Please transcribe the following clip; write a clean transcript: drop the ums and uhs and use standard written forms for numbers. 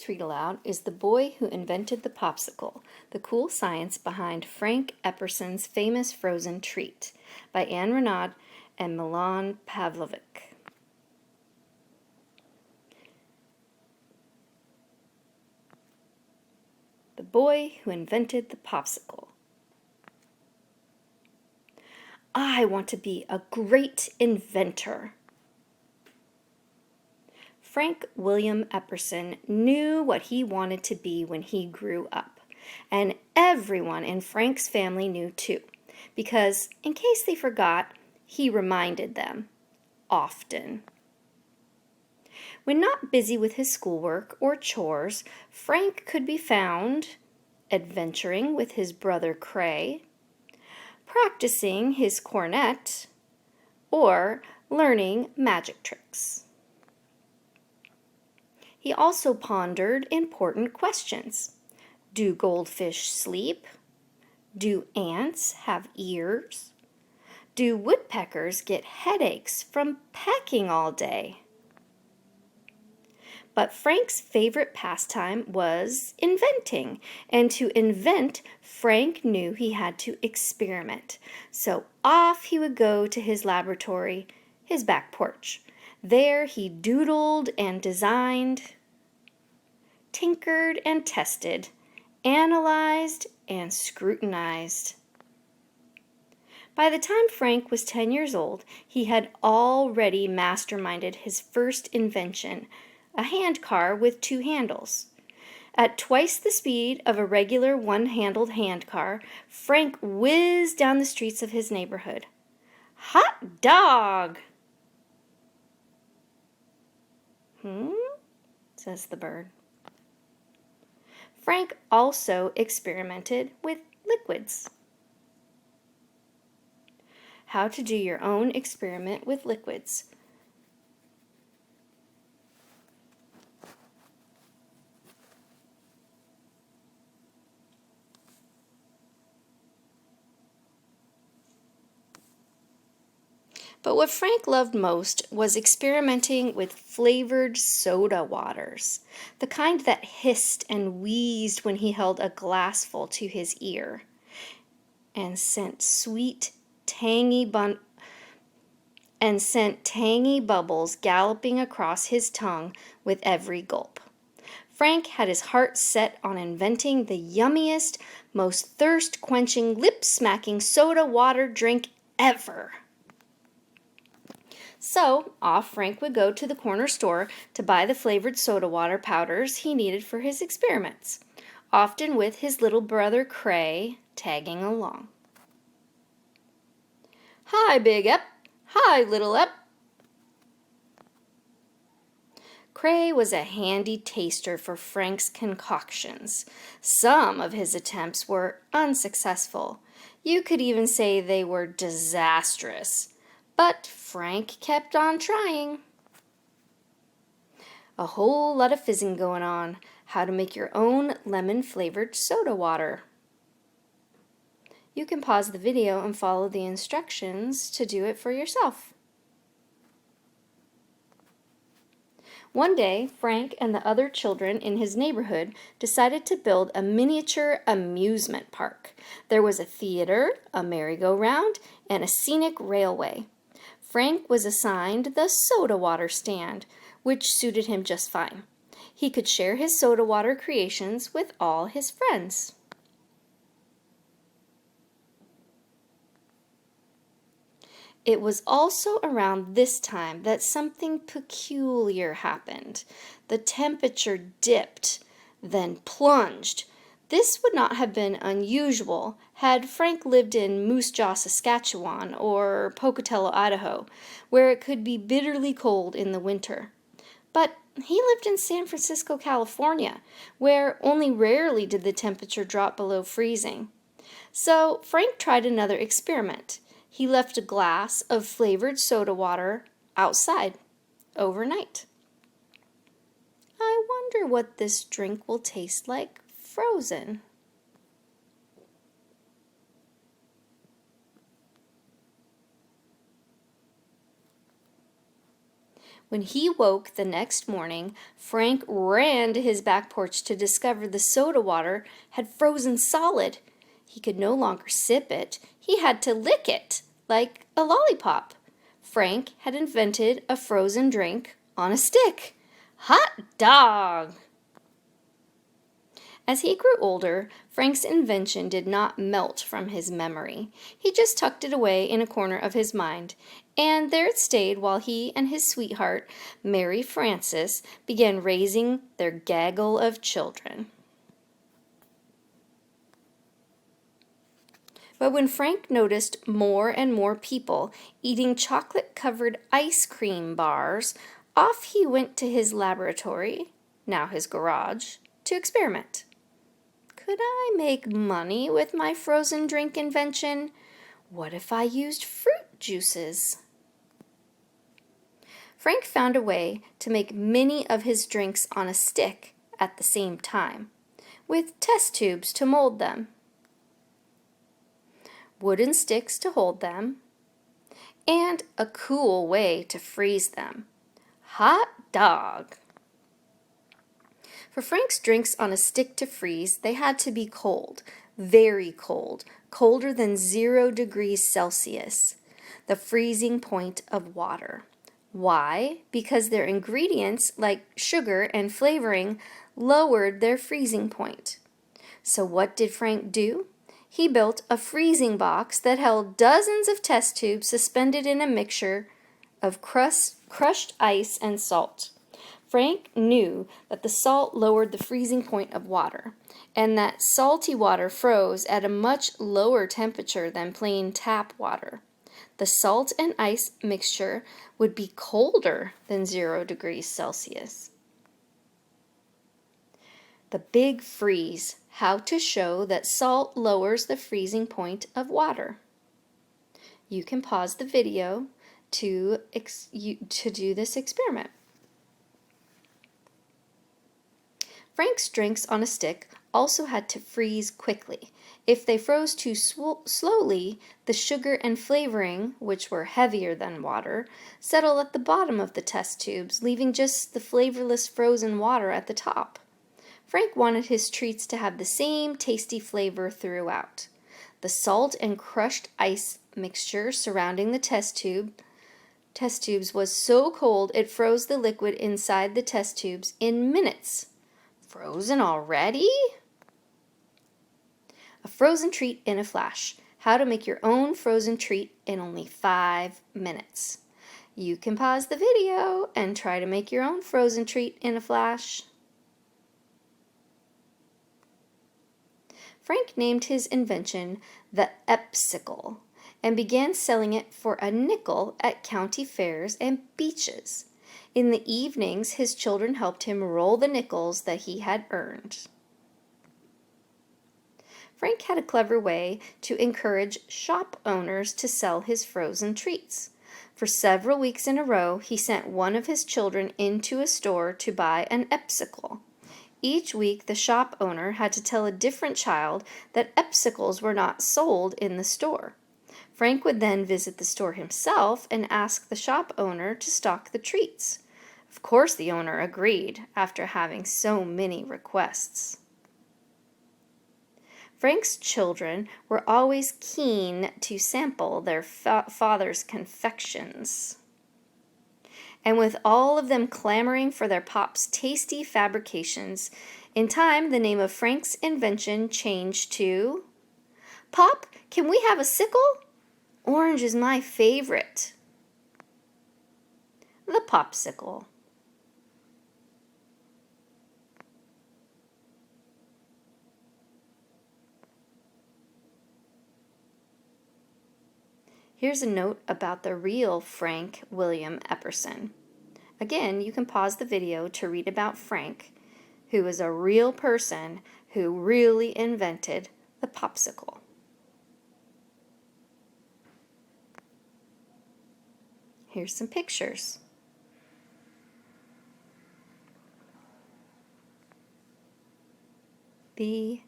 next read aloud is The Boy Who Invented the Popsicle, the cool science behind Frank Epperson's famous frozen treat, by Anne Renaud and Milan Pavlovic. The Boy Who Invented the Popsicle. I want to be a great inventor. Frank William Epperson knew what he wanted to be when he grew up, and everyone in Frank's family knew too, because in case they forgot, he reminded them often. When not busy with his schoolwork or chores, Frank could be found adventuring with his brother Cray, practicing his cornet, or learning magic tricks. He also pondered important questions. Do goldfish sleep? Do ants have ears? Do woodpeckers get headaches from pecking all day? But Frank's favorite pastime was inventing, and to invent, Frank knew he had to experiment. So off he would go to his laboratory, his back porch. There he doodled and designed, tinkered and tested, analyzed and scrutinized. By the time Frank was 10 years old, he had already masterminded his first invention, a hand car with 2 handles. At twice the speed of a regular one-handled hand car, Frank whizzed down the streets of his neighborhood. Hot dog! Says the bird. Frank also experimented with liquids. How to do your own experiment with liquids. But what Frank loved most was experimenting with flavored soda waters, the kind that hissed and wheezed when he held a glassful to his ear, and sent tangy bubbles galloping across his tongue with every gulp. Frank had his heart set on inventing the yummiest, most thirst-quenching, lip-smacking soda water drink ever. So, off Frank would go to the corner store to buy the flavored soda water powders he needed for his experiments, often with his little brother Cray tagging along. Hi, Big Ep. Hi, Little Ep. Cray was a handy taster for Frank's concoctions. Some of his attempts were unsuccessful. You could even say they were disastrous. But Frank kept on trying. A whole lot of fizzing going on. How to make your own lemon-flavored soda water. You can pause the video and follow the instructions to do it for yourself. One day, Frank and the other children in his neighborhood decided to build a miniature amusement park. There was a theater, a merry-go-round, and a scenic railway. Frank was assigned the soda water stand, which suited him just fine. He could share his soda water creations with all his friends. It was also around this time that something peculiar happened. The temperature dipped, then plunged. This would not have been unusual had Frank lived in Moose Jaw, Saskatchewan, or Pocatello, Idaho, where it could be bitterly cold in the winter. But he lived in San Francisco, California, where only rarely did the temperature drop below freezing. So Frank tried another experiment. He left a glass of flavored soda water outside overnight. I wonder what this drink will taste like frozen. When he woke the next morning, Frank ran to his back porch to discover the soda water had frozen solid. He could no longer sip it. He had to lick it, like a lollipop. Frank had invented a frozen drink on a stick. Hot dog! As he grew older, Frank's invention did not melt from his memory. He just tucked it away in a corner of his mind, and there it stayed while he and his sweetheart, Mary Frances, began raising their gaggle of children. But when Frank noticed more and more people eating chocolate-covered ice cream bars, off he went to his laboratory, now his garage, to experiment. Could I make money with my frozen drink invention? What if I used fruit juices? Frank found a way to make many of his drinks on a stick at the same time, with test tubes to mold them, wooden sticks to hold them, and a cool way to freeze them. Hot dog! For Frank's drinks on a stick to freeze, they had to be cold, very cold, colder than 0 degrees Celsius, the freezing point of water. Why? Because their ingredients, like sugar and flavoring, lowered their freezing point. So what did Frank do? He built a freezing box that held dozens of test tubes suspended in a mixture of crushed ice and salt. Frank knew that the salt lowered the freezing point of water, and that salty water froze at a much lower temperature than plain tap water. The salt and ice mixture would be colder than 0 degrees Celsius. The Big Freeze: How to Show that Salt Lowers the Freezing Point of Water. You can pause the video to do this experiment. Frank's drinks on a stick also had to freeze quickly. If they froze too slowly, the sugar and flavoring, which were heavier than water, settled at the bottom of the test tubes, leaving just the flavorless frozen water at the top. Frank wanted his treats to have the same tasty flavor throughout. The salt and crushed ice mixture surrounding the test tubes was so cold it froze the liquid inside the test tubes in minutes. Frozen already? A frozen treat in a flash. How to make your own frozen treat in only 5 minutes. You can pause the video and try to make your own frozen treat in a flash. Frank named his invention the Popsicle and began selling it for a nickel at county fairs and beaches. In the evenings, his children helped him roll the nickels that he had earned. Frank had a clever way to encourage shop owners to sell his frozen treats. For several weeks in a row, he sent one of his children into a store to buy an Popsicle. Each week, the shop owner had to tell a different child that Popsicles were not sold in the store. Frank would then visit the store himself and ask the shop owner to stock the treats. Of course, the owner agreed after having so many requests. Frank's children were always keen to sample their father's confections. And with all of them clamoring for their pop's tasty fabrications, in time the name of Frank's invention changed to, "Pop, can we have a sickle? Orange is my favorite." The Popsicle. Here's a note about the real Frank William Epperson. Again, you can pause the video to read about Frank, who is a real person who really invented the popsicle. Here's some pictures. The